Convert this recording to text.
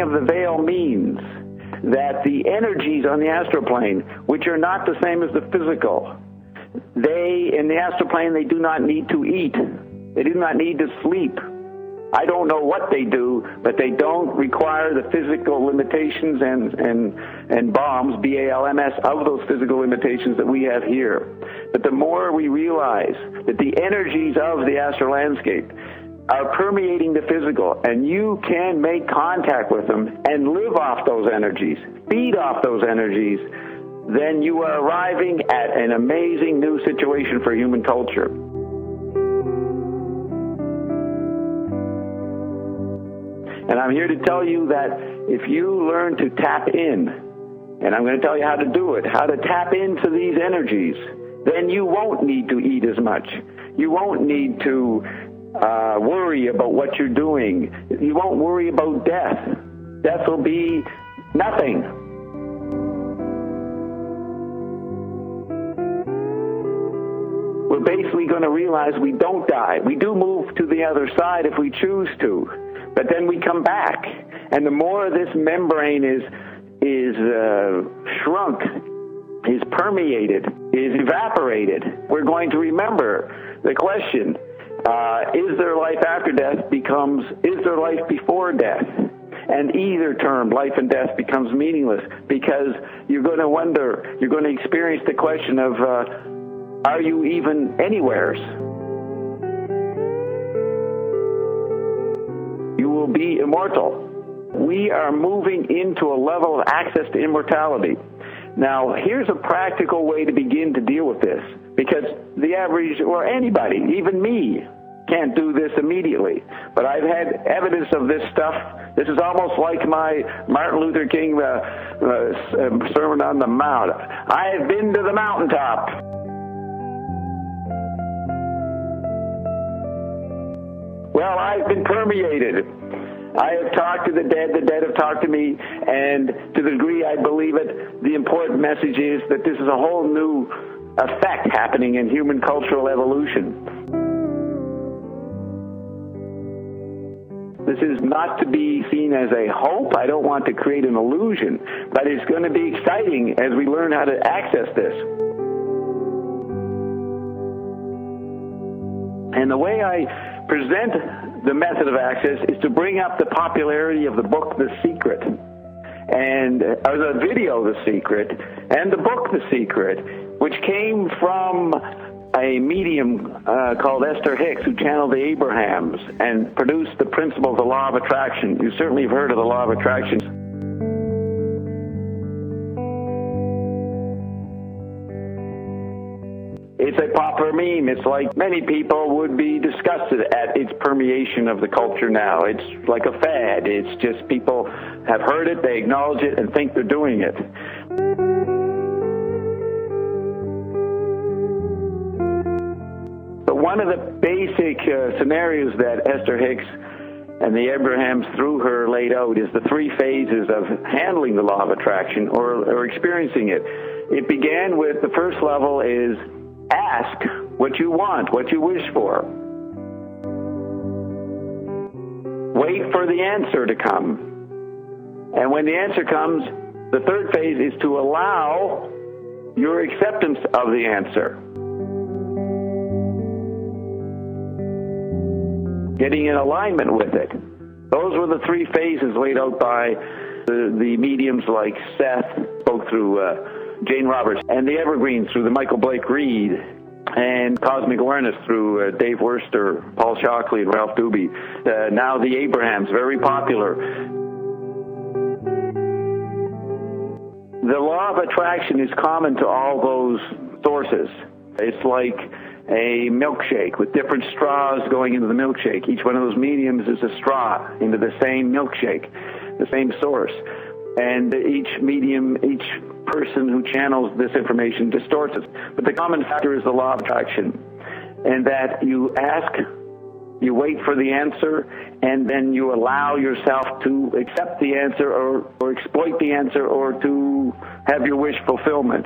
of the veil means that the energies on the astral plane, which are not the same as the physical, in the astral plane, they do not need to eat. They do not need to sleep. I don't know what they do, but they don't require the physical limitations and BALMs, B-A-L-M-S, of those physical limitations that we have here. But the more we realize that the energies of the astral landscape are permeating the physical, and you can make contact with them and live off those energies, feed off those energies, then you are arriving at an amazing new situation for human culture. And I'm here to tell you that if you learn to tap in, and I'm going to tell you how to do it, how to tap into these energies, then you won't need to eat as much. You won't need to worry about what you're doing. You won't worry about death. Death will be nothing. We're basically going to realize we don't die. We do move to the other side if we choose to, but then we come back. And the more this membrane is shrunk, is permeated, is evaporated, we're going to remember the question, is there life after death becomes, is there life before death? And either term, life and death, becomes meaningless, because you're going to wonder, you're going to experience the question of, are you even anywheres? You will be immortal. We are moving into a level of access to immortality. Now, here's a practical way to begin to deal with this, because the average, or anybody, even me, can't do this immediately. But I've had evidence of this stuff. This is almost like my Martin Luther King Sermon on the Mount. I have been to the mountaintop. Well, I've been permeated. I have talked to the dead have talked to me, and to the degree I believe it, the important message is that this is a whole new effect happening in human cultural evolution. This is not to be seen as a hope. I don't want to create an illusion, but it's going to be exciting as we learn how to access this. And the way I present the method of access is to bring up the popularity of the book The Secret, and or the video The Secret, and the book The Secret, which came from a medium called Esther Hicks, who channeled the Abrahams and produced the principle of the law of attraction. You certainly have heard of the law of attraction. It's a popular meme. It's like many people would be disgusted at its permeation of the culture now. It's like a fad. It's just people have heard it, they acknowledge it, and think they're doing it. But one of the basic scenarios that Esther Hicks and the Abrahams through her laid out is the three phases of handling the law of attraction or experiencing it. It began with the first level is ask what you want, what you wish for. Wait for the answer to come. And when the answer comes, the third phase is to allow your acceptance of the answer. Getting in alignment with it. Those were the three phases laid out by the mediums like Seth, spoke through Jane Roberts, and the Evergreens through the Michael Blake Reed, and Cosmic Awareness through Dave Worster, Paul Shockley, and Ralph Doobie. Now the Abrahams, very popular. The law of attraction is common to all those sources. It's like a milkshake with different straws going into the milkshake. Each one of those mediums is a straw into the same milkshake, the same source. And each medium, each person who channels this information distorts it. But the common factor is the law of attraction. And that you ask, you wait for the answer, and then you allow yourself to accept the answer or exploit the answer or to have your wish fulfillment.